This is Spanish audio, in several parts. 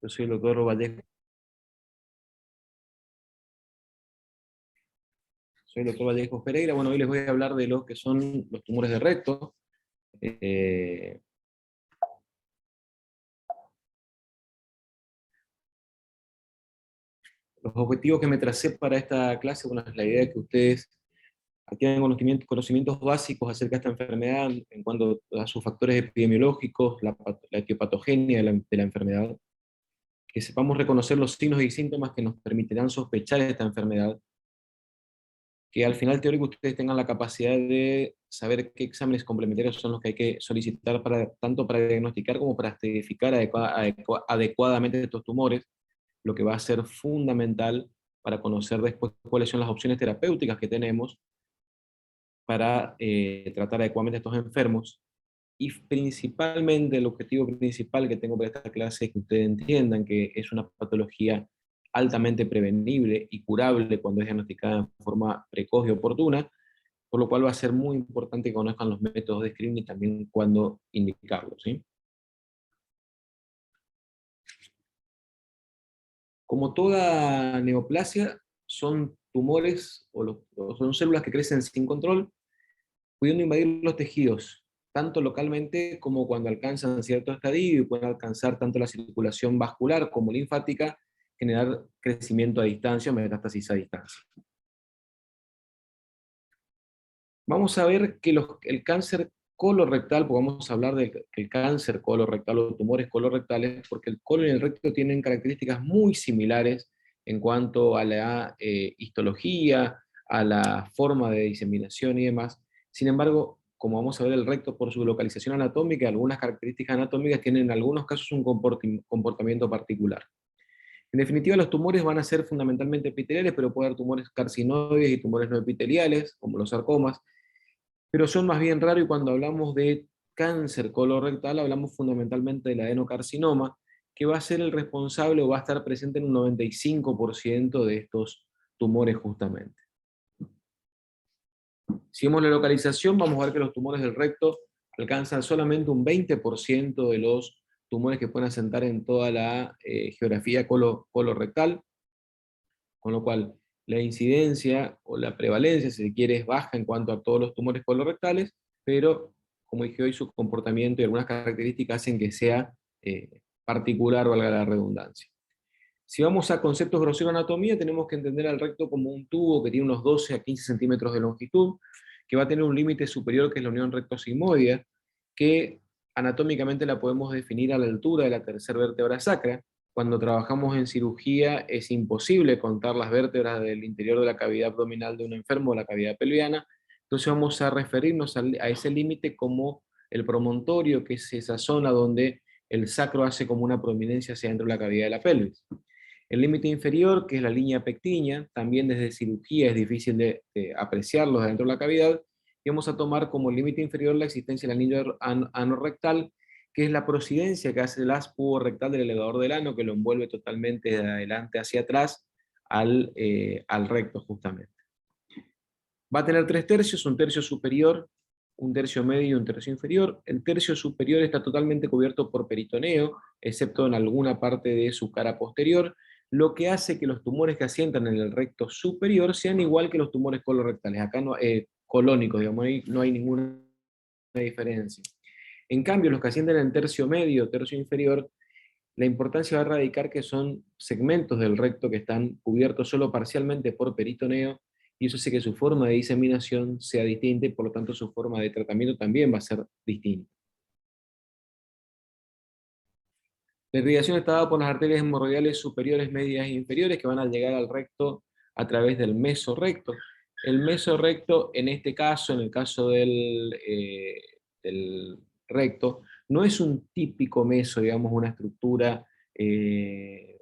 Yo soy el doctor Vallejo. Soy el doctor Vallejo Pereira. Bueno, hoy les voy a hablar de lo que son los tumores de recto. Eh, los objetivos que me tracé para esta clase, bueno, es la idea de que ustedes adquieran conocimientos básicos acerca de esta enfermedad en cuanto a sus factores epidemiológicos, la etiopatogenia de la enfermedad, que sepamos reconocer los signos y síntomas que nos permitirán sospechar esta enfermedad, que al final teórico ustedes tengan la capacidad de saber qué exámenes complementarios son los que hay que solicitar tanto para diagnosticar como para estratificar adecuadamente estos tumores, lo que va a ser fundamental para conocer después cuáles son las opciones terapéuticas que tenemos para tratar adecuadamente a estos enfermos. Y principalmente el objetivo principal que tengo para esta clase es que ustedes entiendan que es una patología altamente prevenible y curable cuando es diagnosticada en forma precoz y oportuna, por lo cual va a ser muy importante que conozcan los métodos de screening y también cuándo indicarlos, ¿sí? Como toda neoplasia, son tumores o son células que crecen sin control, pudiendo invadir los tejidos, tanto localmente como cuando alcanzan cierto estadio y pueden alcanzar tanto la circulación vascular como linfática, generar crecimiento a distancia o metástasis a distancia. Vamos a ver que el cáncer colorectal, pues vamos a hablar del cáncer colorectal o tumores colorectales, porque el colon y el recto tienen características muy similares en cuanto a la histología, a la forma de diseminación y demás. Sin embargo, como vamos a ver el recto por su localización anatómica, algunas características anatómicas tienen en algunos casos un comportamiento particular. En definitiva, los tumores van a ser fundamentalmente epiteliales, pero puede haber tumores carcinoides y tumores no epiteliales, como los sarcomas, pero son más bien raros y cuando hablamos de cáncer colorectal hablamos fundamentalmente del adenocarcinoma, que va a ser el responsable o va a estar presente en un 95% de estos tumores justamente. Si vemos la localización, vamos a ver que los tumores del recto alcanzan solamente un 20% de los tumores que pueden asentar en toda la geografía colorectal, con lo cual la incidencia o la prevalencia, si se quiere, es baja en cuanto a todos los tumores colorectales, pero como dije hoy, su comportamiento y algunas características hacen que sea particular, valga la redundancia. Si vamos a conceptos groseros de anatomía, tenemos que entender al recto como un tubo que tiene unos 12 a 15 centímetros de longitud, que va a tener un límite superior que es la unión recto-sigmoidea, que anatómicamente la podemos definir a la altura de la tercera vértebra sacra. Cuando trabajamos en cirugía es imposible contar las vértebras del interior de la cavidad abdominal de un enfermo o la cavidad pelviana, entonces vamos a referirnos a ese límite como el promontorio, que es esa zona donde el sacro hace como una prominencia hacia dentro de la cavidad de la pelvis. El límite inferior, que es la línea pectinia, también desde cirugía es difícil de apreciarlo dentro de la cavidad, y vamos a tomar como límite inferior la existencia del anillo anorrectal, que es la prosidencia que hace el haz rectal del elevador del ano, que lo envuelve totalmente de adelante hacia atrás al recto justamente. Va a tener 3 tercios, un tercio superior, un tercio medio y un tercio inferior. El tercio superior está totalmente cubierto por peritoneo, excepto en alguna parte de su cara posterior, lo que hace que los tumores que asientan en el recto superior sean igual que los tumores colorectales. Acá no, colónicos, digamos, no hay ninguna diferencia. En cambio, los que asientan en tercio medio, tercio inferior, la importancia va a radicar que son segmentos del recto que están cubiertos solo parcialmente por peritoneo, y eso hace que su forma de diseminación sea distinta y por lo tanto su forma de tratamiento también va a ser distinta. La irrigación está dada por las arterias hemorroidales superiores, medias e inferiores que van a llegar al recto a través del mesorrecto. El mesorrecto, en este caso, en el caso del recto, no es un típico meso, digamos, una estructura de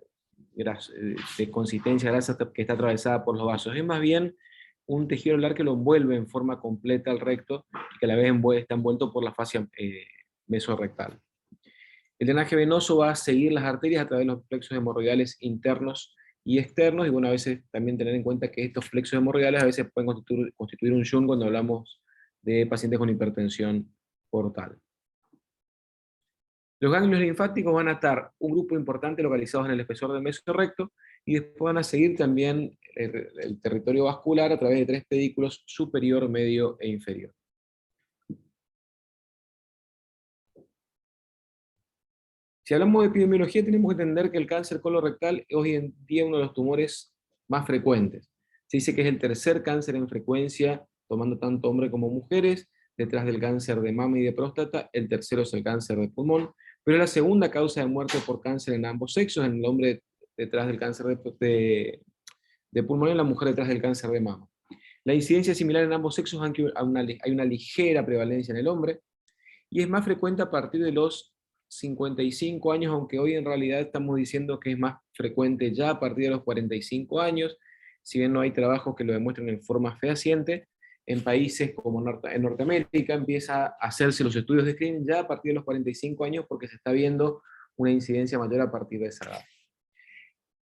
consistencia grasa que está atravesada por los vasos. Es más bien un tejido alar que lo envuelve en forma completa al recto y que a la vez está envuelto por la fascia mesorrectal. El drenaje venoso va a seguir las arterias a través de los plexos hemorroidales internos y externos, y bueno, a veces también tener en cuenta que estos plexos hemorroidales a veces pueden constituir un shunt cuando hablamos de pacientes con hipertensión portal. Los ganglios linfáticos van a estar un grupo importante localizados en el espesor del mesorrecto, y después van a seguir también el territorio vascular a través de 3 pedículos: superior, medio e inferior. Si hablamos de epidemiología, tenemos que entender que el cáncer colorectal es hoy en día uno de los tumores más frecuentes. Se dice que es el tercer cáncer en frecuencia, tomando tanto hombres como mujeres. Detrás del cáncer de mama y de próstata, el tercero es el cáncer de pulmón, pero es la segunda causa de muerte por cáncer en ambos sexos: en el hombre detrás del cáncer de pulmón y en la mujer detrás del cáncer de mama. La incidencia es similar en ambos sexos, aunque hay una ligera prevalencia en el hombre, y es más frecuente a partir de los 55 años, aunque hoy en realidad estamos diciendo que es más frecuente ya a partir de los 45 años, si bien no hay trabajos que lo demuestren en forma fehaciente. En países como en Norteamérica empieza a hacerse los estudios de screening ya a partir de los 45 años, porque se está viendo una incidencia mayor a partir de esa edad.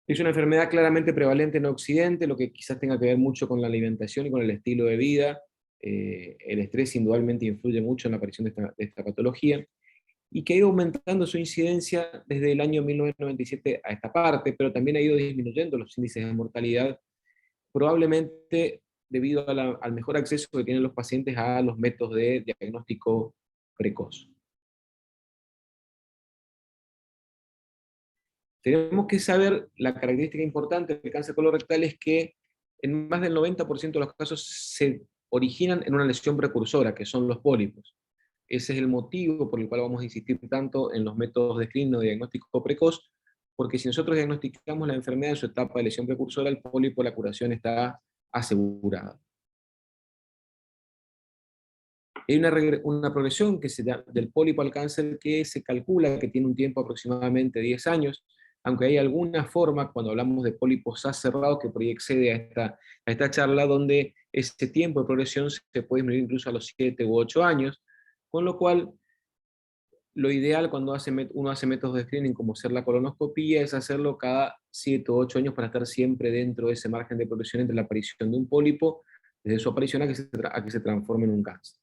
Es una enfermedad claramente prevalente en Occidente, lo que quizás tenga que ver mucho con la alimentación y con el estilo de vida. El estrés indudablemente influye mucho en la aparición de esta patología, y que ha ido aumentando su incidencia desde el año 1997 a esta parte, pero también ha ido disminuyendo los índices de mortalidad, probablemente debido al mejor acceso que tienen los pacientes a los métodos de diagnóstico precoz. Tenemos que saber la característica importante del cáncer colorectal: es que en más del 90% de los casos se originan en una lesión precursora, que son los pólipos. Ese es el motivo por el cual vamos a insistir tanto en los métodos de screening o diagnóstico precoz, porque si nosotros diagnosticamos la enfermedad en su etapa de lesión precursora, el pólipo, la curación está asegurada. Hay una progresión que se da del pólipo al cáncer, que se calcula que tiene un tiempo aproximadamente 10 años, aunque hay alguna forma, cuando hablamos de pólipos A cerrados, que por ahí excede a esta charla, donde ese tiempo de progresión se puede medir incluso a los 7 u 8 años, con lo cual lo ideal cuando uno hace métodos de screening como ser la colonoscopía es hacerlo cada 7 o 8 años, para estar siempre dentro de ese margen de progresión entre la aparición de un pólipo, desde su aparición a que se transforme en un cáncer.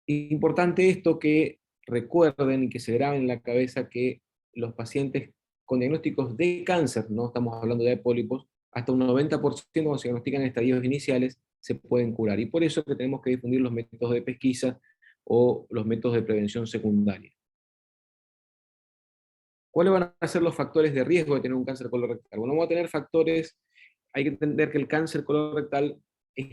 Importante esto, que recuerden y que se graben en la cabeza que los pacientes con diagnósticos de cáncer, no estamos hablando de pólipos, hasta un 90% cuando se diagnostican en estadios iniciales se pueden curar. Y por eso es que tenemos que difundir los métodos de pesquisa o los métodos de prevención secundaria. ¿Cuáles van a ser los factores de riesgo de tener un cáncer colorectal? Bueno, vamos a tener factores. Hay que entender que el cáncer colorectal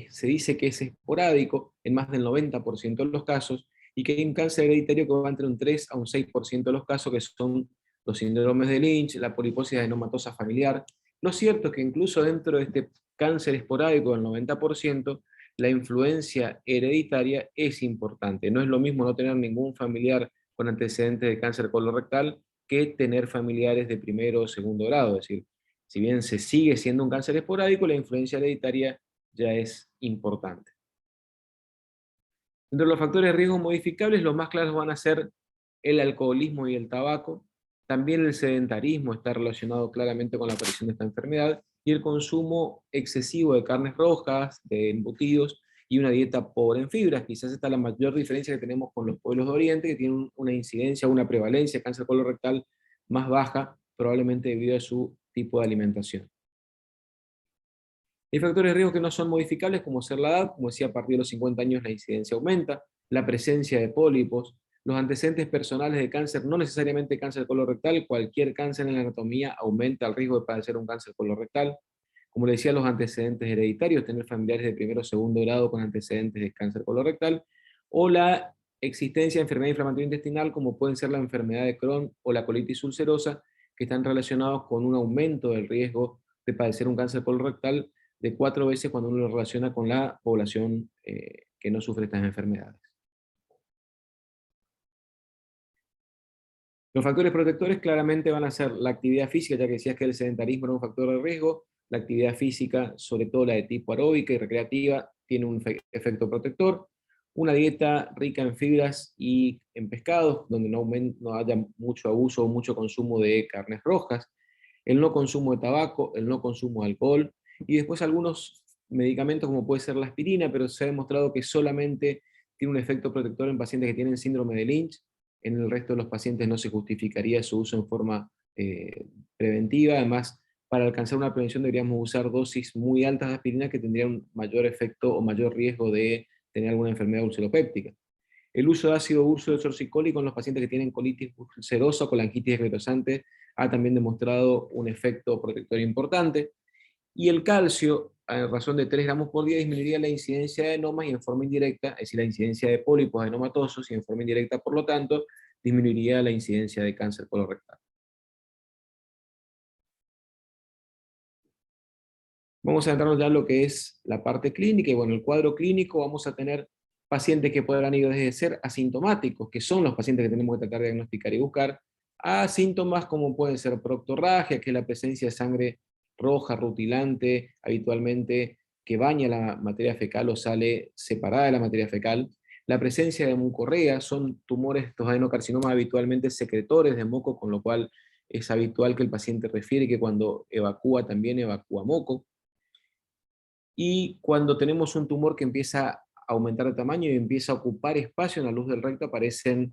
se dice que es esporádico en más del 90% de los casos, y que hay un cáncer hereditario que va entre un 3 a un 6% de los casos, que son los síndromes de Lynch, la poliposis adenomatosa familiar. Lo cierto es que incluso dentro de este cáncer esporádico del 90%, la influencia hereditaria es importante. No es lo mismo no tener ningún familiar con antecedentes de cáncer colorectal que tener familiares de primero o segundo grado. Es decir, si bien se sigue siendo un cáncer esporádico, la influencia hereditaria ya es importante. Entre los factores de riesgo modificables, los más claros van a ser el alcoholismo y el tabaco. También el sedentarismo está relacionado claramente con la aparición de esta enfermedad, y el consumo excesivo de carnes rojas, de embutidos, y una dieta pobre en fibras. Quizás esta es la mayor diferencia que tenemos con los pueblos de Oriente, que tienen una incidencia, una prevalencia de cáncer colorectal más baja, probablemente debido a su tipo de alimentación. Hay factores de riesgo que no son modificables, como ser la edad. Como decía, a partir de los 50 años la incidencia aumenta, la presencia de pólipos, los antecedentes personales de cáncer, no necesariamente cáncer colorectal, cualquier cáncer en la anatomía aumenta el riesgo de padecer un cáncer colorectal. Como le decía, los antecedentes hereditarios, tener familiares de primero o segundo grado con antecedentes de cáncer colorectal, o la existencia de enfermedad inflamatoria intestinal, como pueden ser la enfermedad de Crohn o la colitis ulcerosa, que están relacionados con un aumento del riesgo de padecer un cáncer colorectal de 4 veces cuando uno lo relaciona con la población que no sufre estas enfermedades. Los factores protectores claramente van a ser la actividad física, ya que decías que el sedentarismo era un factor de riesgo. La actividad física, sobre todo la de tipo aeróbica y recreativa, tiene un efecto protector. Una dieta rica en fibras y en pescados, donde no haya mucho abuso o mucho consumo de carnes rojas. El no consumo de tabaco, el no consumo de alcohol, y después algunos medicamentos como puede ser la aspirina, pero se ha demostrado que solamente tiene un efecto protector en pacientes que tienen síndrome de Lynch. En el resto de los pacientes no se justificaría su uso en forma preventiva. Además, para alcanzar una prevención deberíamos usar dosis muy altas de aspirina que tendrían un mayor efecto o mayor riesgo de tener alguna enfermedad ulceropéptica. El uso de ácido ursodesoxicólico en los pacientes que tienen colitis ulcerosa o colangitis esclerosante ha también demostrado un efecto protector importante. Y el calcio, a razón de 3 gramos por día, disminuiría la incidencia de adenomas y en forma indirecta, es decir, la incidencia de pólipos adenomatosos, y en forma indirecta, por lo tanto, disminuiría la incidencia de cáncer colorectal. Vamos a centrarnos ya en lo que es la parte clínica, y bueno, el cuadro clínico vamos a tener pacientes que podrán ir desde ser asintomáticos, que son los pacientes que tenemos que tratar de diagnosticar y buscar, a síntomas como pueden ser proctorragia, que es la presencia de sangre roja, rutilante, habitualmente que baña la materia fecal o sale separada de la materia fecal. La presencia de mucorrea, son tumores, estos adenocarcinomas habitualmente secretores de moco, con lo cual es habitual que el paciente refiere que cuando evacúa también evacúa moco. Y cuando tenemos un tumor que empieza a aumentar de tamaño y empieza a ocupar espacio en la luz del recto, aparecen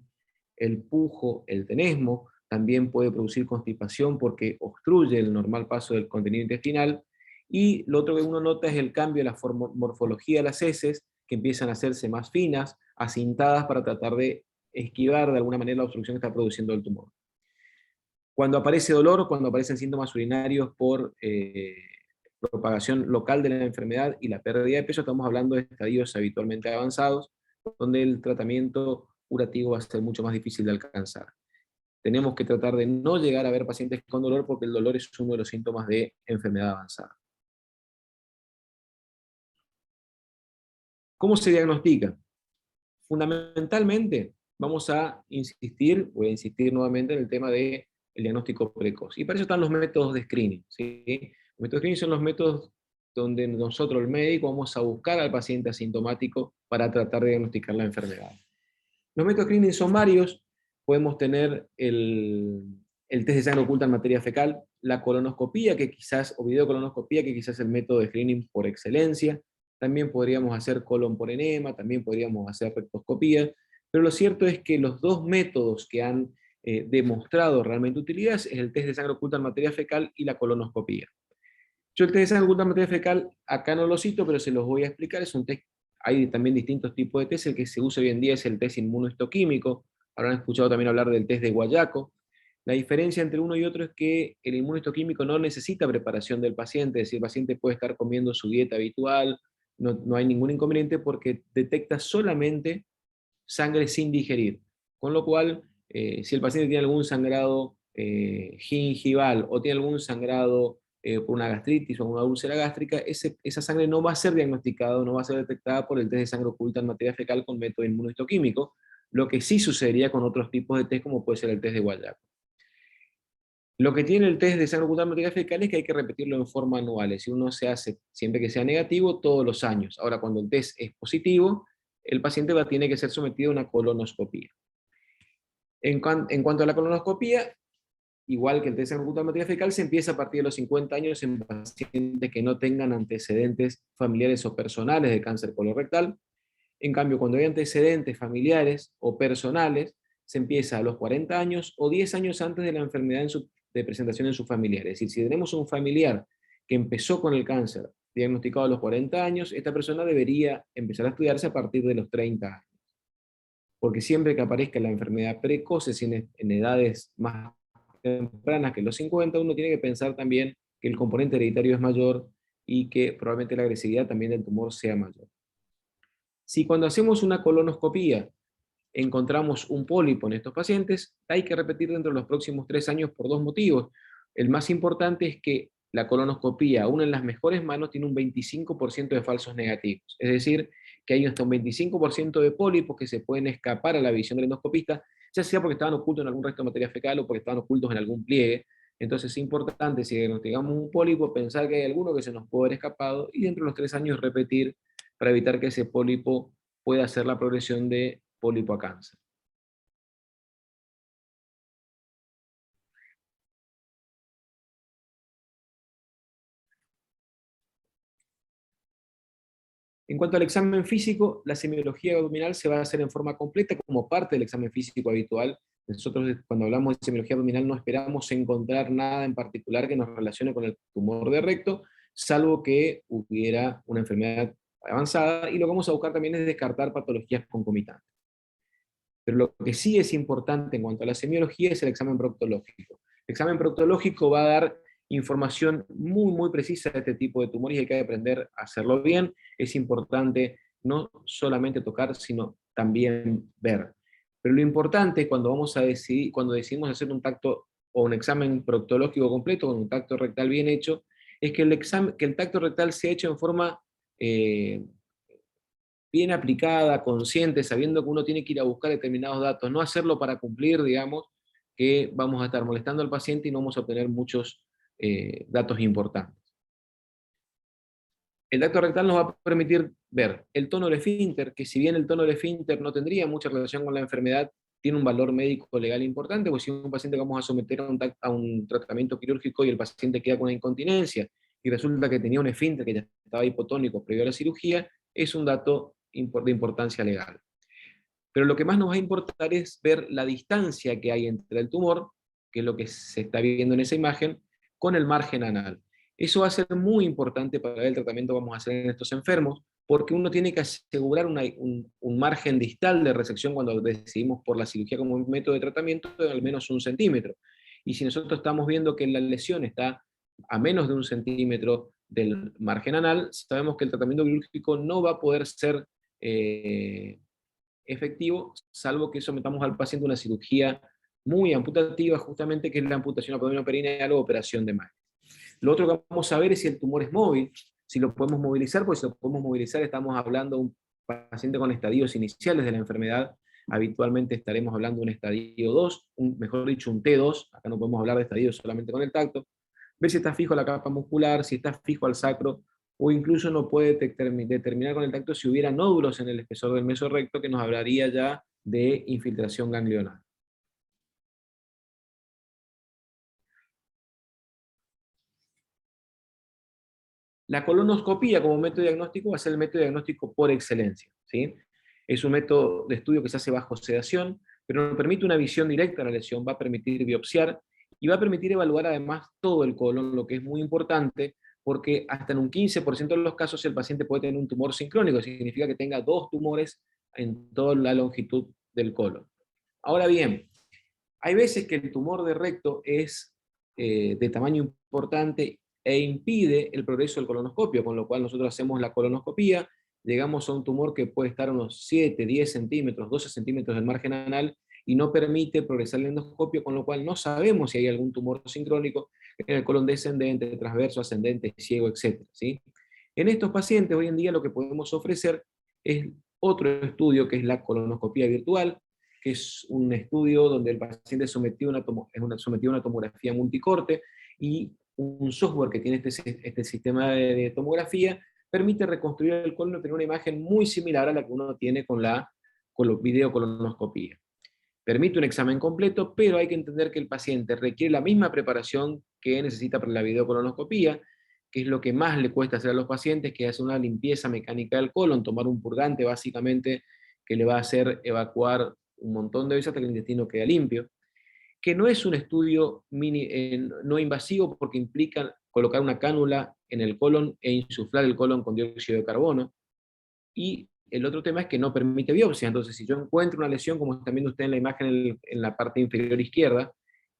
el pujo, el tenesmo, también puede producir constipación porque obstruye el normal paso del contenido intestinal. Y lo otro que uno nota es el cambio en la morfología de las heces, que empiezan a hacerse más finas, acintadas para tratar de esquivar de alguna manera la obstrucción que está produciendo el tumor. Cuando aparece dolor, cuando aparecen síntomas urinarios por propagación local de la enfermedad y la pérdida de peso, estamos hablando de estadios habitualmente avanzados, donde el tratamiento curativo va a ser mucho más difícil de alcanzar. Tenemos que tratar de no llegar a ver pacientes con dolor, porque el dolor es uno de los síntomas de enfermedad avanzada. ¿Cómo se diagnostica? Fundamentalmente, voy a insistir nuevamente en el tema del diagnóstico precoz. Y para eso están los métodos de screening, ¿sí? Los métodos de screening son los métodos donde nosotros, el médico, vamos a buscar al paciente asintomático para tratar de diagnosticar la enfermedad. Los métodos de screening son varios. Podemos tener el test de sangre oculta en materia fecal, la colonoscopía, o videocolonoscopía, que quizás es el método de screening por excelencia. También podríamos hacer colon por enema, también podríamos hacer rectoscopía, pero lo cierto es que los dos métodos que han demostrado realmente utilidad es el test de sangre oculta en materia fecal y la colonoscopía. Yo el test de sangre oculta en materia fecal acá no lo cito, pero se los voy a explicar. Es un test, hay también distintos tipos de test. El que se usa hoy en día es el test inmunohistoquímico. Habrán escuchado también hablar del test de Guayaco. La diferencia entre uno y otro es que el inmunohistoquímico no necesita preparación del paciente, es decir, el paciente puede estar comiendo su dieta habitual, no hay ningún inconveniente porque detecta solamente sangre sin digerir. Con lo cual, si el paciente tiene algún sangrado gingival o tiene algún sangrado por una gastritis o una úlcera gástrica, esa sangre no va a ser diagnosticada, no va a ser detectada por el test de sangre oculta en materia fecal con método inmunohistoquímico, lo que sí sucedería con otros tipos de test como puede ser el test de Guayaco. Lo que tiene el test de sangre oculta en materia fecal es que hay que repetirlo en forma anual, es decir, uno se hace siempre que sea negativo todos los años. Ahora, cuando el test es positivo, el paciente tiene que ser sometido a una colonoscopía. En cuanto a la colonoscopía, igual que el test de sangre oculta en materia fecal, se empieza a partir de los 50 años en pacientes que no tengan antecedentes familiares o personales de cáncer colorectal. En cambio, cuando hay antecedentes familiares o personales, se empieza a los 40 años o 10 años antes de la enfermedad de presentación en su familiar. Es decir, si tenemos un familiar que empezó con el cáncer diagnosticado a los 40 años, esta persona debería empezar a estudiarse a partir de los 30 años. Porque siempre que aparezca la enfermedad precoz, en edades más tempranas que los 50, uno tiene que pensar también que el componente hereditario es mayor y que probablemente la agresividad también del tumor sea mayor. Si cuando hacemos una colonoscopía encontramos un pólipo en estos pacientes, hay que repetir dentro de los próximos 3 años por dos motivos. El más importante es que la colonoscopía, aún en las mejores manos, tiene un 25% de falsos negativos. Es decir, que hay hasta un 25% de pólipos que se pueden escapar a la visión del endoscopista, ya sea porque estaban ocultos en algún resto de materia fecal o porque estaban ocultos en algún pliegue. Entonces es importante, si diagnosticamos un pólipo, pensar que hay alguno que se nos puede haber escapado y dentro de los 3 años repetir para evitar que ese pólipo pueda hacer la progresión de pólipo a cáncer. En cuanto al examen físico, la semiología abdominal se va a hacer en forma completa como parte del examen físico habitual. Nosotros cuando hablamos de semiología abdominal no esperamos encontrar nada en particular que nos relacione con el tumor de recto, salvo que hubiera una enfermedad avanzada, y lo que vamos a buscar también es descartar patologías concomitantes. Pero lo que sí es importante en cuanto a la semiología es el examen proctológico. El examen proctológico va a dar información muy precisa de este tipo de tumores y hay que aprender a hacerlo bien. Es importante no solamente tocar, sino también ver. Pero lo importante cuando vamos a decidir, cuando decidimos hacer un tacto o un examen proctológico completo con un tacto rectal bien hecho, es que el tacto rectal sea hecho en forma bien aplicada, consciente, sabiendo que uno tiene que ir a buscar determinados datos, no hacerlo para cumplir, digamos, que vamos a estar molestando al paciente y no vamos a obtener muchos datos importantes. El tacto rectal nos va a permitir ver el tono del esfínter, que si bien el tono del esfínter no tendría mucha relación con la enfermedad, tiene un valor médico legal importante, porque si un paciente que vamos a someter a un tratamiento quirúrgico y el paciente queda con una incontinencia, y resulta que tenía un esfínter que ya estaba hipotónico previo a la cirugía, es un dato de importancia legal. Pero lo que más nos va a importar es ver la distancia que hay entre el tumor, que es lo que se está viendo en esa imagen, con el margen anal. Eso va a ser muy importante para el tratamiento que vamos a hacer en estos enfermos, porque uno tiene que asegurar un margen distal de resección cuando decidimos por la cirugía como un método de tratamiento de al menos 1 centímetro. Y si nosotros estamos viendo que la lesión está a menos de 1 centímetro del margen anal, sabemos que el tratamiento quirúrgico no va a poder ser efectivo, salvo que sometamos al paciente a una cirugía muy amputativa, justamente que es la amputación abdominoperineal o operación de Magg. Lo otro que vamos a ver es si el tumor es móvil, si lo podemos movilizar, pues si lo podemos movilizar estamos hablando de un paciente con estadios iniciales de la enfermedad, habitualmente estaremos hablando de un estadio 2, mejor dicho un T2, acá no podemos hablar de estadios solamente con el tacto, ver si está fijo a la capa muscular, si está fijo al sacro, o incluso no puede determinar con el tacto si hubiera nódulos en el espesor del mesorrecto, que nos hablaría ya de infiltración ganglionar. La colonoscopía como método diagnóstico va a ser el método diagnóstico por excelencia, ¿sí? Es un método de estudio que se hace bajo sedación, pero nos permite una visión directa de la lesión, va a permitir biopsiar y va a permitir evaluar además todo el colon, lo que es muy importante, porque hasta en un 15% de los casos el paciente puede tener un tumor sincrónico, significa que tenga 2 tumores en toda la longitud del colon. Ahora bien, hay veces que el tumor de recto es de tamaño importante e impide el progreso del colonoscopio, con lo cual nosotros hacemos la colonoscopía, llegamos a un tumor que puede estar a unos 7, 10 centímetros, 12 centímetros del margen anal y no permite progresar el endoscopio, con lo cual no sabemos si hay algún tumor sincrónico en el colon descendente, transverso, ascendente, ciego, etc. ¿sí? En estos pacientes hoy en día lo que podemos ofrecer es otro estudio que es la colonoscopía virtual, que es un estudio donde el paciente es sometido a una tomografía multicorte y un software que tiene este sistema de tomografía permite reconstruir el colon y tener una imagen muy similar a la que uno tiene con la videocolonoscopía. Permite un examen completo, pero hay que entender que el paciente requiere la misma preparación que necesita para la videocolonoscopía, que es lo que más le cuesta hacer a los pacientes, que es hacer una limpieza mecánica del colon, tomar un purgante básicamente que le va a hacer evacuar un montón de veces hasta que el intestino queda limpio, que no es un estudio no invasivo porque implica colocar una cánula en el colon e insuflar el colon con dióxido de carbono, y el otro tema es que no permite biopsia. Entonces, si yo encuentro una lesión, como están viendo ustedes en la imagen en la parte inferior izquierda,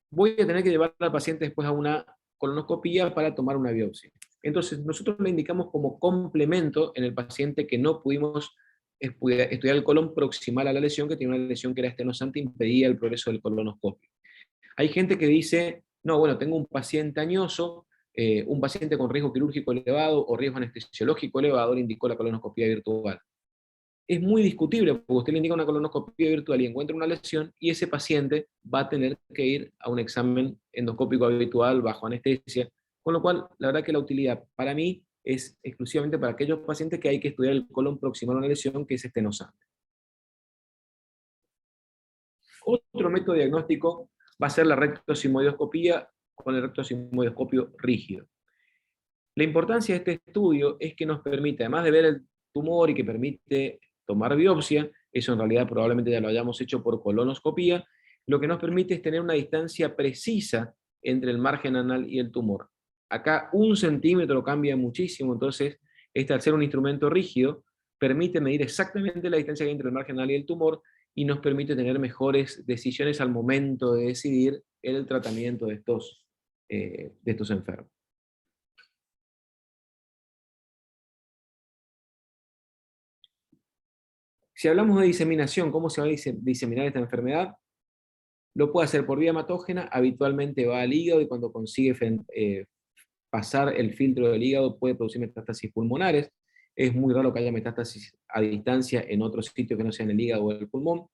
voy a tener que llevar al paciente después a una colonoscopía para tomar una biopsia. Entonces, nosotros le indicamos como complemento en el paciente que no pudimos estudiar el colon proximal a la lesión, que tiene una lesión que era estenosante, impedía el progreso del colonoscopio. Hay gente que dice, no, bueno, tengo un paciente añoso, un paciente con riesgo quirúrgico elevado o riesgo anestesiológico elevado, le indicó la colonoscopía virtual. Es muy discutible, porque usted le indica una colonoscopia virtual y encuentra una lesión, y ese paciente va a tener que ir a un examen endoscópico habitual bajo anestesia, con lo cual, la verdad que la utilidad para mí es exclusivamente para aquellos pacientes que hay que estudiar el colon proximal a una lesión que es estenosante. Otro método diagnóstico va a ser la rectosigmoidoscopía con el rectosigmoidoscopio rígido. La importancia de este estudio es que nos permite, además de ver tumor y que permite tomar biopsia. Eso en realidad probablemente ya lo hayamos hecho por colonoscopía. Lo que nos permite es tener una distancia precisa entre el margen anal y el tumor. Acá 1 centímetro cambia muchísimo, entonces este, al ser un instrumento rígido, permite medir exactamente la distancia que hay entre el margen anal y el tumor, y nos permite tener mejores decisiones al momento de decidir el tratamiento de estos enfermos. Si hablamos de diseminación, ¿cómo se va a diseminar esta enfermedad? Lo puede hacer por vía hematógena, habitualmente va al hígado y cuando consigue pasar el filtro del hígado puede producir metástasis pulmonares. Es muy raro que haya metástasis a distancia en otro sitio que no sea en el hígado o el pulmón.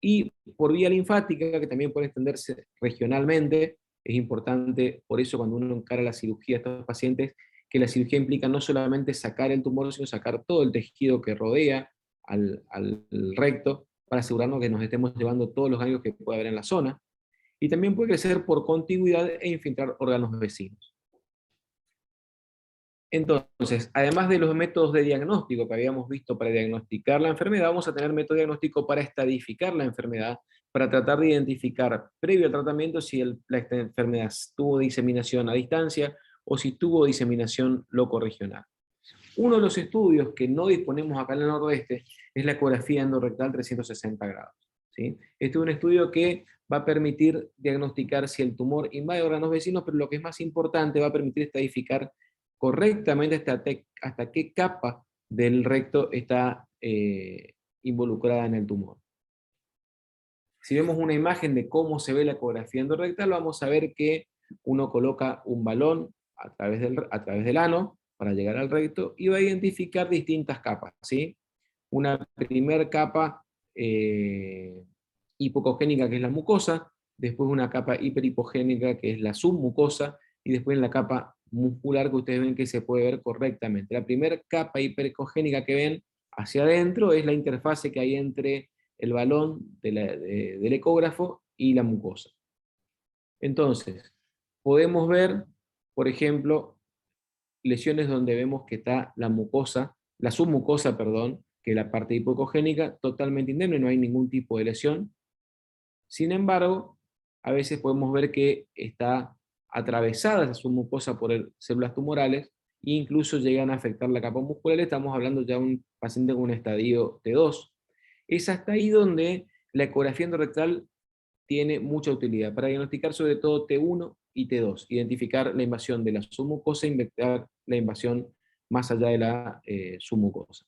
Y por vía linfática, que también puede extenderse regionalmente. Es importante, por eso cuando uno encara la cirugía a estos pacientes, que la cirugía implica no solamente sacar el tumor, sino sacar todo el tejido que rodea al recto, para asegurarnos que nos estemos llevando todos los ganglios que puede haber en la zona. Y también puede crecer por contigüidad e infiltrar órganos vecinos. Entonces, además de los métodos de diagnóstico que habíamos visto para diagnosticar la enfermedad, vamos a tener método de diagnóstico para estadificar la enfermedad, para tratar de identificar previo al tratamiento si la enfermedad tuvo diseminación a distancia o si tuvo diseminación locorregional. Uno de los estudios que no disponemos acá en el Nordeste es la ecografía endorrectal 360 grados. ¿Sí? Este es un estudio que va a permitir diagnosticar si el tumor invade órganos vecinos, pero lo que es más importante, va a permitir estadificar correctamente hasta qué capa del recto está involucrada en el tumor. Si vemos una imagen de cómo se ve la ecografía endorrectal, vamos a ver que uno coloca un balón a través del ano para llegar al recto y va a identificar distintas capas, ¿sí? Una primera capa hipocogénica, que es la mucosa, después una capa hiperhipogénica, que es la submucosa, y después en la capa muscular, que ustedes ven que se puede ver correctamente. La primera capa hiperhipogénica que ven hacia adentro es la interfase que hay entre el balón del ecógrafo y la mucosa. Entonces, podemos ver, por ejemplo, lesiones donde vemos que está la submucosa, perdón, que es la parte hipocogénica, totalmente indemne, no hay ningún tipo de lesión. Sin embargo, a veces podemos ver que está atravesada esa submucosa por células tumorales e incluso llegan a afectar la capa muscular. Estamos hablando ya de un paciente con un estadio T2. Es hasta ahí donde la ecografía endorrectal tiene mucha utilidad, para diagnosticar sobre todo T1 y T2, identificar la invasión de la submucosa e investigar la invasión más allá de la submucosa.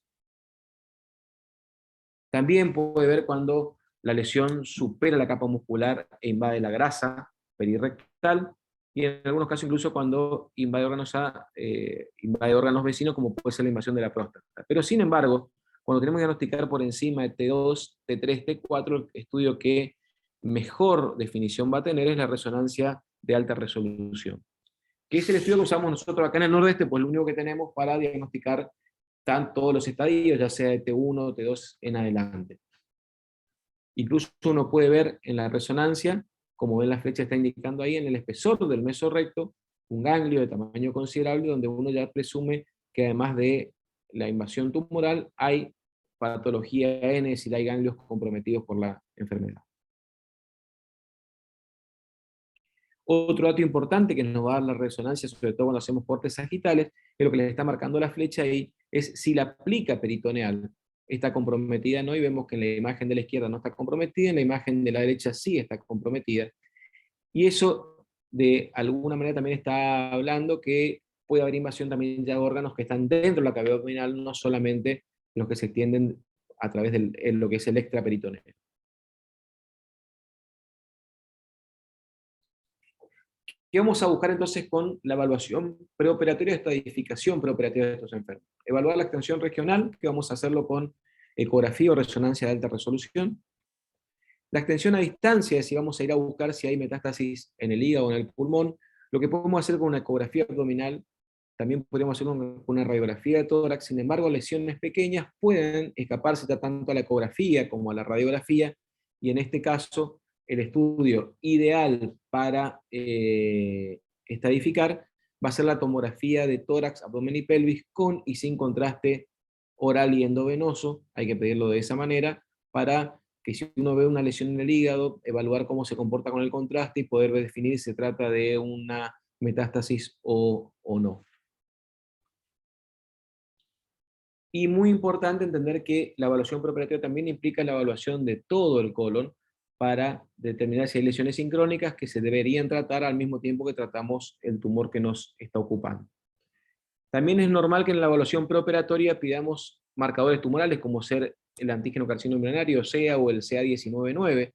También puede ver cuando la lesión supera la capa muscular e invade la grasa perirectal, y en algunos casos incluso cuando invade órganos vecinos, como puede ser la invasión de la próstata. Pero sin embargo, cuando tenemos que diagnosticar por encima de T2, T3, T4, el estudio que mejor definición va a tener es la resonancia de alta resolución, que es el estudio que usamos nosotros acá en el Nordeste, pues lo único que tenemos para diagnosticar todos los estadios, ya sea de T1 o T2 en adelante. Incluso uno puede ver en la resonancia, como ven la flecha está indicando ahí, en el espesor del mesorrecto, un ganglio de tamaño considerable, donde uno ya presume que además de la invasión tumoral, hay patología N, es decir, hay ganglios comprometidos por la enfermedad. Otro dato importante que nos va a dar la resonancia, sobre todo cuando hacemos cortes sagitales, es lo que les está marcando la flecha ahí, es si la plica peritoneal está comprometida, ¿no? Y vemos que en la imagen de la izquierda no está comprometida, en la imagen de la derecha sí está comprometida. Y eso, de alguna manera, también está hablando que puede haber invasión también de órganos que están dentro de la cavidad abdominal, no solamente los que se extienden a través de lo que es el extraperitoneo. ¿Qué vamos a buscar entonces con la evaluación preoperatoria, esta estadificación preoperatoria de estos enfermos? Evaluar la extensión regional, que vamos a hacerlo con ecografía o resonancia de alta resolución. La extensión a distancia, si vamos a ir a buscar si hay metástasis en el hígado o en el pulmón, lo que podemos hacer con una ecografía abdominal, también podríamos hacer una radiografía de tórax. Sin embargo, lesiones pequeñas pueden escaparse tanto a la ecografía como a la radiografía, y en este caso, el estudio ideal para estadificar va a ser la tomografía de tórax, abdomen y pelvis con y sin contraste oral y endovenoso, hay que pedirlo de esa manera, para que si uno ve una lesión en el hígado, evaluar cómo se comporta con el contraste y poder definir si se trata de una metástasis o no. Y muy importante entender que la evaluación preoperatoria también implica la evaluación de todo el colon para determinar si hay lesiones sincrónicas que se deberían tratar al mismo tiempo que tratamos el tumor que nos está ocupando. También es normal que en la evaluación preoperatoria pidamos marcadores tumorales como ser el antígeno carcinoma embrionario, SEA o el CA19-9.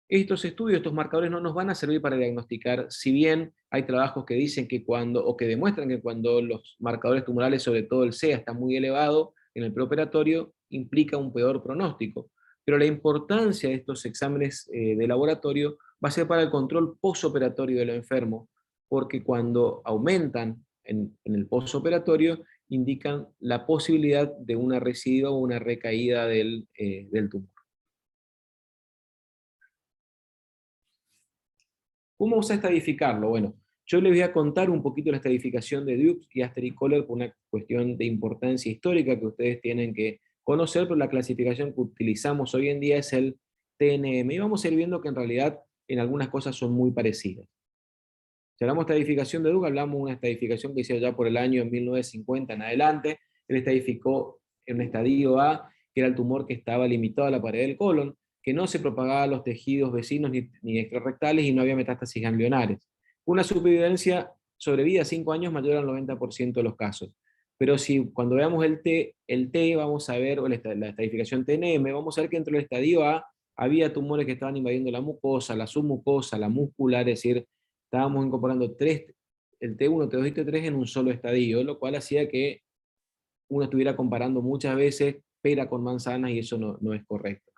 Estos estudios, estos marcadores no nos van a servir para diagnosticar, si bien hay trabajos que dicen que cuando, o que demuestran que cuando los marcadores tumorales, sobre todo el SEA, está muy elevado en el preoperatorio, implica un peor pronóstico. Pero la importancia de estos exámenes de laboratorio va a ser para el control posoperatorio del enfermo, porque cuando aumentan en el posoperatorio, indican la posibilidad de una recidiva o una recaída del tumor. ¿Cómo vamos a estadificarlo? Bueno, yo les voy a contar un poquito la estadificación de Dukes y Aster y Kohler por una cuestión de importancia histórica que ustedes tienen que conocer, pero la clasificación que utilizamos hoy en día es el TNM. Y vamos a ir viendo que en realidad en algunas cosas son muy parecidas. Si hablamos de estadificación de Dukes, hablamos de una estadificación que hizo ya por el año 1950 en adelante. Él estadificó en un estadio A, que era el tumor que estaba limitado a la pared del colon, que no se propagaba a los tejidos vecinos ni extrarrectales y no había metástasis ganglionares. Una supervivencia sobrevida a 5 años mayor al 90% de los casos. Pero si cuando veamos el T vamos a ver, o la estadificación TNM, vamos a ver que dentro del estadio A había tumores que estaban invadiendo la mucosa, la submucosa, la muscular, es decir, estábamos incorporando el T1, T2 y T3 en un solo estadio, lo cual hacía que uno estuviera comparando muchas veces pera con manzanas y eso no es correcto.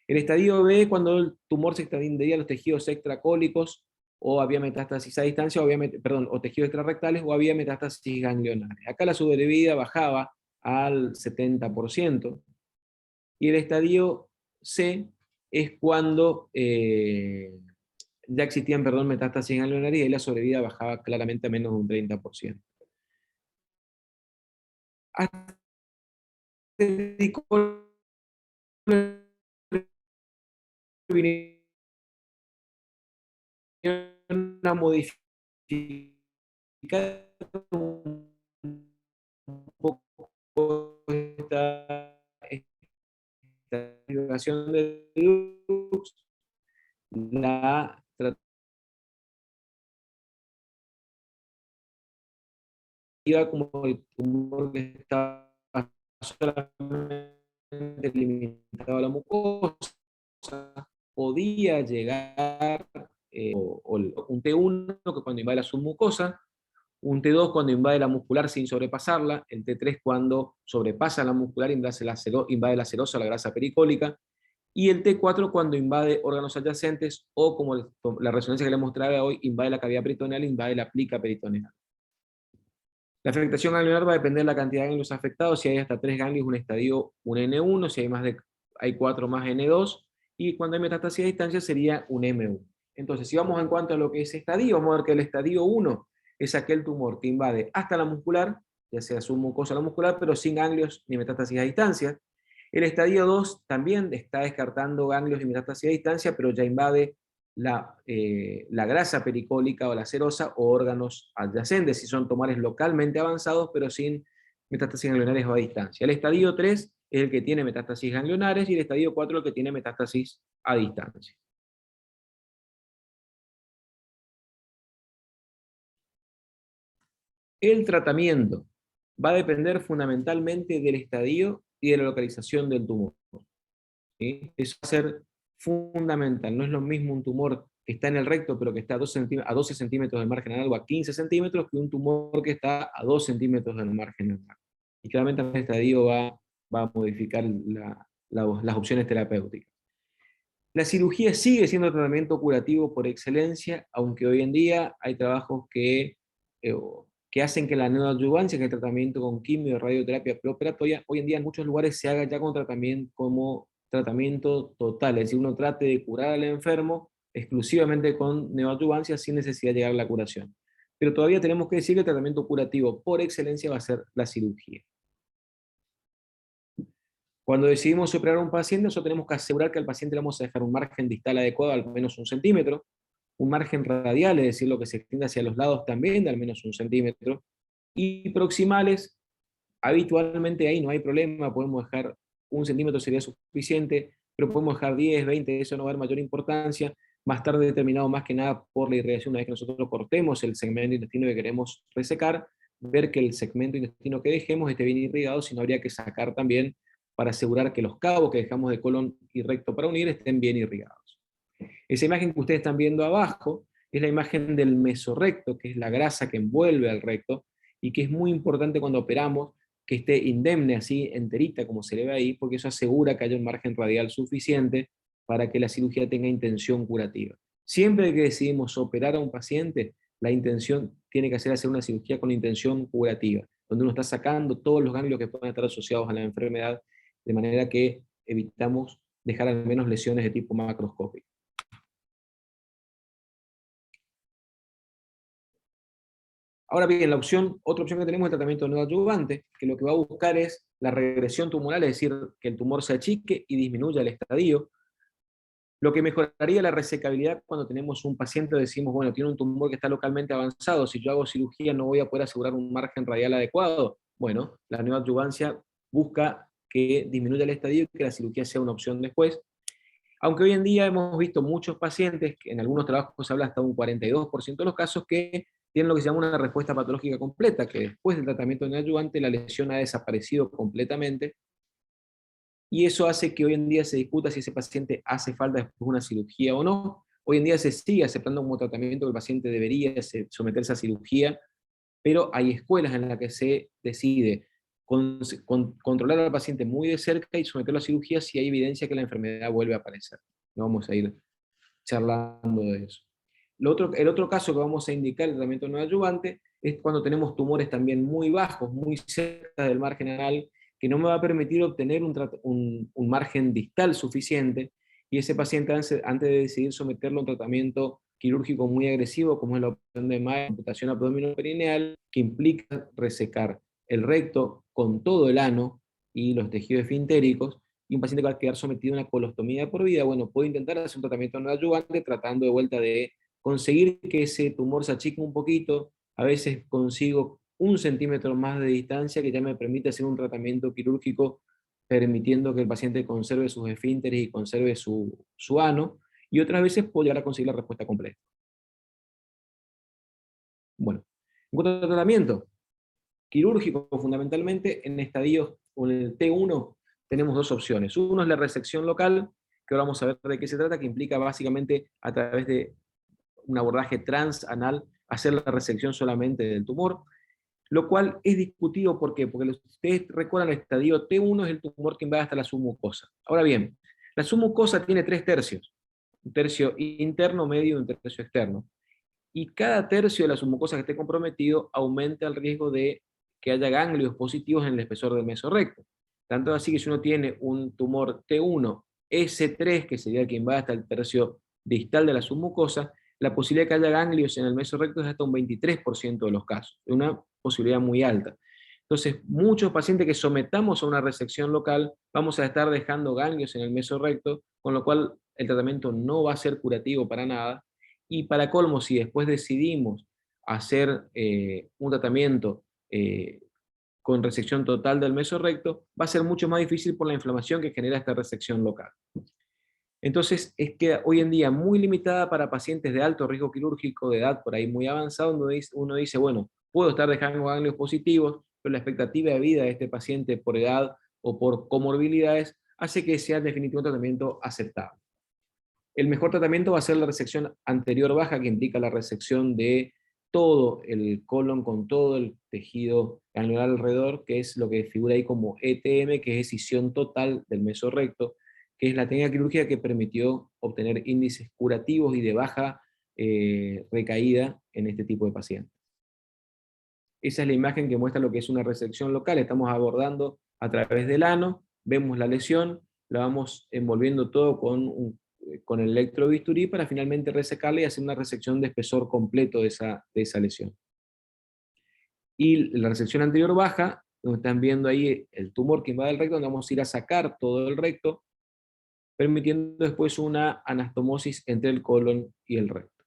El estadio B, cuando el tumor se extendía a los tejidos extracólicos, o había metástasis a distancia, o tejidos extrarrectales, o había metástasis ganglionares. Acá la sobrevida bajaba al 70%, y el estadio C es cuando ya existían, metástasis ganglionares y la sobrevida bajaba claramente a menos de un 30%. Vinieron a modificar un poco esta divulgación de Dukes, la tratativa como el tumor que estaba solamente limitado a la mucosa, podía llegar, un T1 que cuando invade la submucosa, un T2 cuando invade la muscular sin sobrepasarla, el T3 cuando sobrepasa la muscular, invade la serosa, la grasa pericólica, y el T4 cuando invade órganos adyacentes o, como la resonancia que les mostraba hoy, invade la cavidad peritoneal, invade la plica peritoneal. La afectación ganglionar va a depender de la cantidad de ganglios afectados. Si hay hasta 3 ganglios, un estadio, un N1, si hay 4 más N2, y cuando hay metástasis a distancia sería un M1. Entonces, si vamos en cuanto a lo que es estadio, vamos a ver que el estadio 1 es aquel tumor que invade hasta la muscular, ya sea submucosa o la muscular, pero sin ganglios ni metástasis a distancia. El estadio 2 también está descartando ganglios y metástasis a distancia, pero ya invade la grasa pericólica o la serosa o órganos adyacentes, si son tumores localmente avanzados, pero sin metástasis ganglionares o a distancia. El estadio 3 es el que tiene metástasis ganglionares y el estadio 4 el que tiene metástasis a distancia. El tratamiento va a depender fundamentalmente del estadio y de la localización del tumor. ¿Sí? Eso va a ser fundamental. No es lo mismo un tumor que está en el recto, pero que está a 12 centímetros del margen anal o a 15 centímetros, que un tumor que está a 2 centímetros del margen anal. Y claramente el estadio va a modificar las opciones terapéuticas. La cirugía sigue siendo el tratamiento curativo por excelencia, aunque hoy en día hay trabajos eh, que hacen que la neoadyuvancia, que el tratamiento con quimio y radioterapia preoperatoria, hoy en día en muchos lugares se haga ya con tratamiento como tratamiento total, es decir, uno trate de curar al enfermo exclusivamente con neoadyuvancia sin necesidad de llegar a la curación. Pero todavía tenemos que decir que el tratamiento curativo por excelencia va a ser la cirugía. Cuando decidimos operar a un paciente, nosotros tenemos que asegurar que al paciente le vamos a dejar un margen distal adecuado al menos 1 centímetro, un margen radial, es decir, lo que se extiende hacia los lados también de al menos 1 centímetro, y proximales, habitualmente ahí no hay problema, podemos dejar 1 centímetro sería suficiente, pero podemos dejar 10, 20, eso no va a dar mayor importancia, más tarde determinado más que nada por la irrigación, una vez que nosotros cortemos el segmento intestino que queremos resecar, ver que el segmento intestino que dejemos esté bien irrigado, si no habría que sacar también para asegurar que los cabos que dejamos de colon y recto para unir estén bien irrigados. Esa imagen que ustedes están viendo abajo es la imagen del mesorrecto, que es la grasa que envuelve al recto, y que es muy importante cuando operamos que esté indemne, así enterita como se le ve ahí, porque eso asegura que haya un margen radial suficiente para que la cirugía tenga intención curativa. Siempre que decidimos operar a un paciente, la intención tiene que ser hacer una cirugía con intención curativa, donde uno está sacando todos los ganglios que pueden estar asociados a la enfermedad, de manera que evitamos dejar al menos lesiones de tipo macroscópico. Ahora bien, otra opción que tenemos es el tratamiento neoadyuvante, que lo que va a buscar es la regresión tumoral, es decir, que el tumor se achique y disminuya el estadio, lo que mejoraría la resecabilidad cuando tenemos un paciente, decimos, bueno, tiene un tumor que está localmente avanzado, si yo hago cirugía no voy a poder asegurar un margen radial adecuado. Bueno, la neoadyuvancia busca que disminuya el estadio y que la cirugía sea una opción después. Aunque hoy en día hemos visto muchos pacientes, que en algunos trabajos se habla hasta un 42% de los casos, que tienen lo que se llama una respuesta patológica completa, que después del tratamiento neoadyuvante la lesión ha desaparecido completamente, y eso hace que hoy en día se discuta si ese paciente hace falta después una cirugía o no. Hoy en día se sigue aceptando como tratamiento que el paciente debería someterse a cirugía, pero hay escuelas en las que se decide controlar al paciente muy de cerca y someterlo a cirugía si hay evidencia que la enfermedad vuelve a aparecer. No vamos a ir charlando de eso. El otro caso que vamos a indicar, el tratamiento no adyuvante, es cuando tenemos tumores también muy bajos, muy cerca del margen anal, que no me va a permitir obtener un margen distal suficiente, y ese paciente antes de decidir someterlo a un tratamiento quirúrgico muy agresivo, como es la opción de MAE, amputación abdominoperineal, que implica resecar el recto con todo el ano y los tejidos esfintéricos, y un paciente que va a quedar sometido a una colostomía por vida, bueno, puedo intentar hacer un tratamiento no adyuvante tratando de vuelta de conseguir que ese tumor se achique un poquito, a veces consigo 1 centímetro más de distancia que ya me permite hacer un tratamiento quirúrgico permitiendo que el paciente conserve sus esfínteres y conserve su ano, y otras veces puedo llegar a conseguir la respuesta completa. Bueno, en cuanto al tratamiento quirúrgico, fundamentalmente en estadios o en el T1 tenemos 2 opciones. Uno es la resección local, que ahora vamos a ver de qué se trata, que implica básicamente a través de un abordaje transanal hacer la resección solamente del tumor, lo cual es discutido. ¿Por qué? Porque ustedes recuerdan el estadio T1 es el tumor que invade hasta la submucosa. Ahora bien, la submucosa tiene 3 tercios, un tercio interno, medio y un tercio externo. Y cada tercio de la submucosa que esté comprometido aumenta el riesgo de que haya ganglios positivos en el espesor del mesorrecto. Tanto así que si uno tiene un tumor T1, S3, que sería el que invade hasta el tercio distal de la submucosa, la posibilidad de que haya ganglios en el mesorrecto es hasta un 23% de los casos, es una posibilidad muy alta. Entonces, muchos pacientes que sometamos a una resección local, vamos a estar dejando ganglios en el mesorrecto, con lo cual el tratamiento no va a ser curativo para nada. Y para colmo, si después decidimos hacer un tratamiento con resección total del mesorrecto, va a ser mucho más difícil por la inflamación que genera esta resección local. Entonces, es que hoy en día muy limitada para pacientes de alto riesgo quirúrgico, de edad por ahí muy avanzada, uno dice, bueno, puedo estar dejando ganglios positivos, pero la expectativa de vida de este paciente por edad o por comorbilidades hace que sea definitivamente un tratamiento aceptable. El mejor tratamiento va a ser la resección anterior baja, que implica la resección de todo el colon con todo el tejido anular alrededor, que es lo que figura ahí como ETM, que es escisión total del mesorrecto, que es la técnica quirúrgica que permitió obtener índices curativos y de baja recaída en este tipo de pacientes. Esa es la imagen que muestra lo que es una resección local. Estamos abordando a través del ano, vemos la lesión, la vamos envolviendo todo con el electrobisturí para finalmente resecarla y hacer una resección de espesor completo de esa lesión. Y la resección anterior baja donde están viendo ahí el tumor que invade el recto, donde vamos a ir a sacar todo el recto, permitiendo después una anastomosis entre el colon y el recto.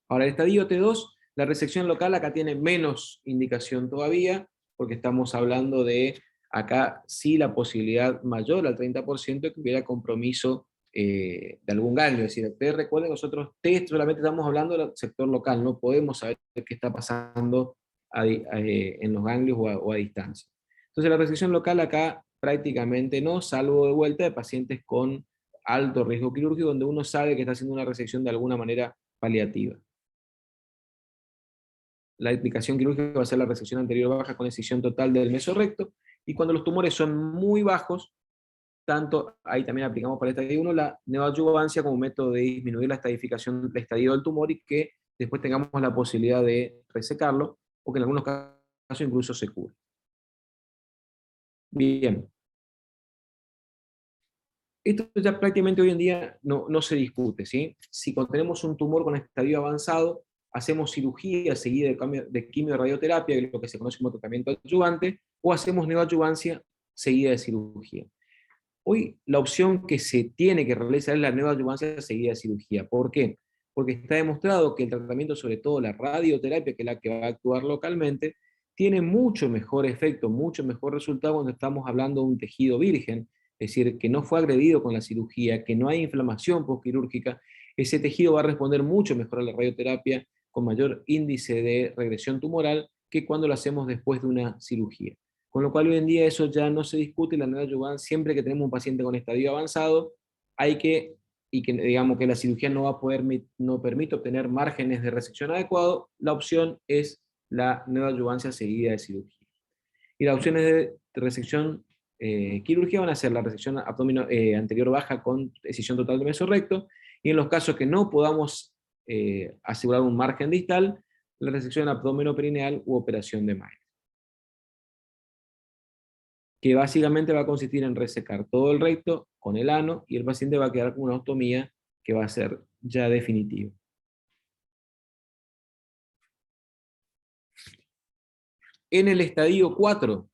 Ahora, el estadio T2, la resección local acá tiene menos indicación todavía, porque estamos hablando de, acá sí la posibilidad mayor al 30% de que hubiera compromiso de algún ganglio. Es decir, ustedes recuerden, nosotros test solamente estamos hablando del sector local, no podemos saber qué está pasando en los ganglios o a distancia. Entonces la resección local acá prácticamente no, salvo de vuelta de pacientes con alto riesgo quirúrgico, donde uno sabe que está haciendo una resección de alguna manera paliativa. La indicación quirúrgica va a ser la resección anterior baja con escisión total del mesorrecto, y cuando los tumores son muy bajos, tanto ahí también aplicamos para el estadio 1 la neoadyuvancia como método de disminuir la estadificación, el estadio del tumor, y que después tengamos la posibilidad de resecarlo, o que en algunos casos incluso se cure. Bien, esto ya prácticamente hoy en día no se discute, ¿sí? Si tenemos un tumor con estadio avanzado, hacemos cirugía seguida de quimio-radioterapia, que es lo que se conoce como tratamiento adyuvante, o hacemos neoadyuvancia seguida de cirugía. Hoy la opción que se tiene que realizar es la neoadyuvancia seguida de cirugía. ¿Por qué? Porque está demostrado que el tratamiento, sobre todo la radioterapia, que es la que va a actuar localmente, tiene mucho mejor efecto, mucho mejor resultado cuando estamos hablando de un tejido virgen, es decir, que no fue agredido con la cirugía, que no hay inflamación postquirúrgica. Ese tejido va a responder mucho mejor a la radioterapia, con mayor índice de regresión tumoral, que cuando lo hacemos después de una cirugía. Con lo cual hoy en día eso ya no se discute, la neoadyuvancia, siempre que tenemos un paciente con estadio avanzado, hay que, y que digamos que la cirugía no va a poder, no permite obtener márgenes de resección adecuados, la opción es la neoadyuvancia seguida de cirugía. Y las opciones de resección quirúrgica van a ser la resección anterior baja con escisión total de mesorrecto, y en los casos que no podamos asegurar un margen distal, la resección abdominoperineal u operación de Mayer, que básicamente va a consistir en resecar todo el recto con el ano, y el paciente va a quedar con una ostomía que va a ser ya definitiva. En el estadio 4,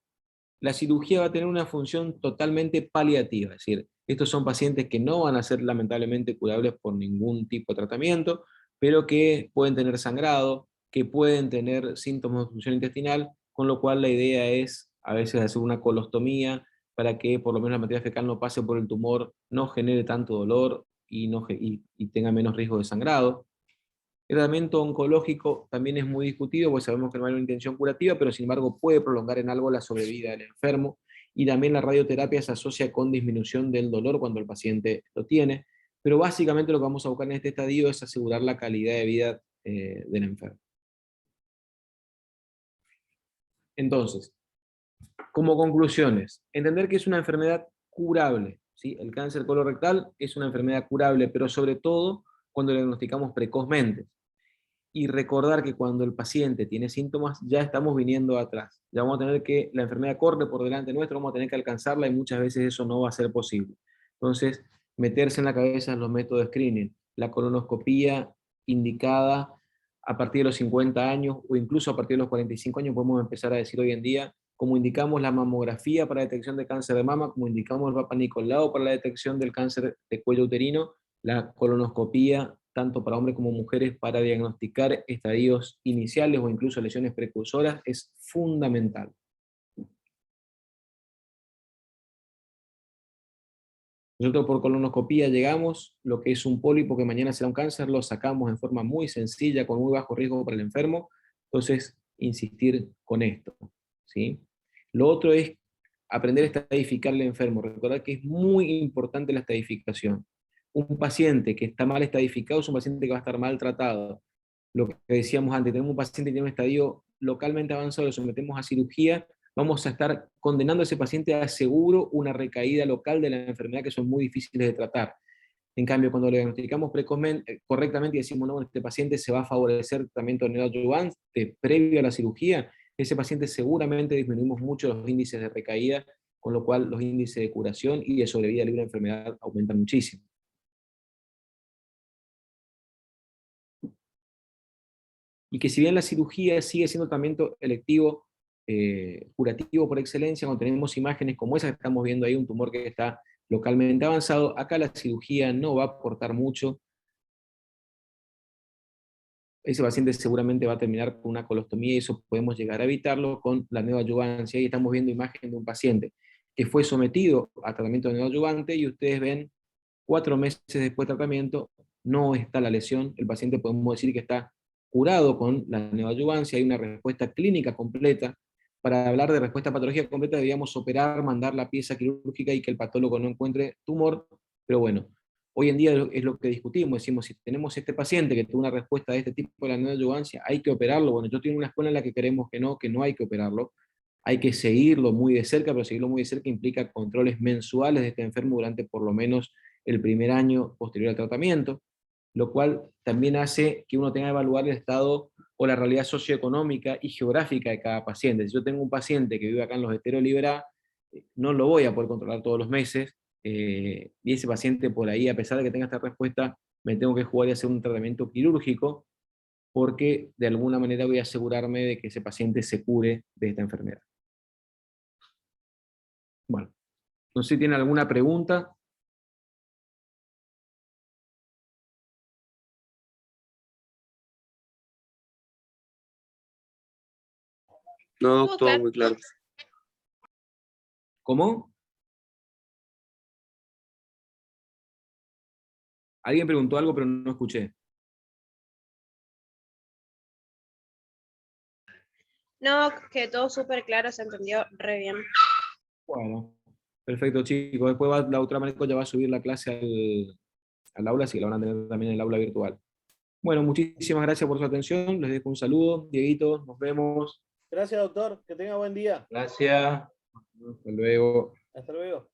la cirugía va a tener una función totalmente paliativa, es decir, estos son pacientes que no van a ser lamentablemente curables por ningún tipo de tratamiento, pero que pueden tener sangrado, que pueden tener síntomas de función intestinal, con lo cual la idea es a veces hacer una colostomía para que por lo menos la materia fecal no pase por el tumor, no genere tanto dolor y tenga menos riesgo de sangrado. El tratamiento oncológico también es muy discutido, porque sabemos que no hay una intención curativa, pero sin embargo puede prolongar en algo la sobrevida del enfermo, y también la radioterapia se asocia con disminución del dolor cuando el paciente lo tiene, pero básicamente lo que vamos a buscar en este estadio es asegurar la calidad de vida del enfermo. Entonces, como conclusiones, entender que es una enfermedad curable, ¿sí? El cáncer colorectal es una enfermedad curable, pero sobre todo cuando lo diagnosticamos precozmente. Y recordar que cuando el paciente tiene síntomas, ya estamos viniendo atrás. Ya vamos a tener que, la enfermedad corre por delante nuestro, vamos a tener que alcanzarla, y muchas veces eso no va a ser posible. Entonces, meterse en la cabeza en los métodos de screening, la colonoscopía indicada a partir de los 50 años, o incluso a partir de los 45 años, podemos empezar a decir hoy en día, como indicamos la mamografía para la detección de cáncer de mama, como indicamos el Papa Nicolau para la detección del cáncer de cuello uterino, la colonoscopía, tanto para hombres como mujeres, para diagnosticar estadios iniciales o incluso lesiones precursoras, es fundamental. Nosotros por colonoscopía llegamos, lo que es un pólipo que mañana será un cáncer, lo sacamos en forma muy sencilla, con muy bajo riesgo para el enfermo. Entonces, insistir con esto, ¿sí? Lo otro es aprender a estadificar al enfermo. Recordar que es muy importante la estadificación. Un paciente que está mal estadificado es un paciente que va a estar mal tratado. Lo que decíamos antes, tenemos un paciente que tiene un estadio localmente avanzado, lo sometemos a cirugía, vamos a estar condenando a ese paciente a seguro una recaída local de la enfermedad, que son muy difíciles de tratar. En cambio, cuando lo diagnosticamos precozmente, correctamente, y decimos, no, este paciente se va a favorecer tratamiento neoadyuvante previo a la cirugía, ese paciente seguramente disminuimos mucho los índices de recaída, con lo cual los índices de curación y de sobrevida libre de enfermedad aumentan muchísimo. y que si bien la cirugía sigue siendo tratamiento electivo, curativo por excelencia, cuando tenemos imágenes como esa que estamos viendo ahí, un tumor que está localmente avanzado, acá la cirugía no va a aportar mucho. Ese paciente seguramente va a terminar con una colostomía y eso podemos llegar a evitarlo con la neoadyuvancia. Y estamos viendo imagen de un paciente que fue sometido a tratamiento de neoadyuvante y ustedes ven 4 meses después de tratamiento no está la lesión. El paciente podemos decir que está curado con la neoadyuvancia, hay una respuesta clínica completa. Para hablar de respuesta a patología completa debíamos operar, mandar la pieza quirúrgica y que el patólogo no encuentre tumor, pero bueno, hoy en día es lo que discutimos, decimos, si tenemos este paciente que tuvo una respuesta de este tipo de la neoadyuvancia, hay que operarlo. Bueno, yo tengo una escuela en la que queremos que no hay que operarlo, hay que seguirlo muy de cerca, pero seguirlo muy de cerca implica controles mensuales de este enfermo durante por lo menos el primer año posterior al tratamiento, lo cual también hace que uno tenga que evaluar el estado o la realidad socioeconómica y geográfica de cada paciente. Si yo tengo un paciente que vive acá en los Esteros Liberá, no lo voy a poder controlar todos los meses, y ese paciente por ahí, a pesar de que tenga esta respuesta, me tengo que jugar y hacer un tratamiento quirúrgico, porque de alguna manera voy a asegurarme de que ese paciente se cure de esta enfermedad. Bueno, no sé si tienen alguna pregunta. No, todo muy claro. ¿Cómo? Alguien preguntó algo, pero no escuché. No, que todo súper claro, se entendió re bien. Bueno, perfecto, chicos. Después la otra Marco ya va a subir la clase al aula, así que la van a tener también en el aula virtual. Bueno, muchísimas gracias por su atención. Les dejo un saludo. Dieguito, nos vemos. Gracias, doctor. Que tenga buen día. Gracias. Hasta luego. Hasta luego.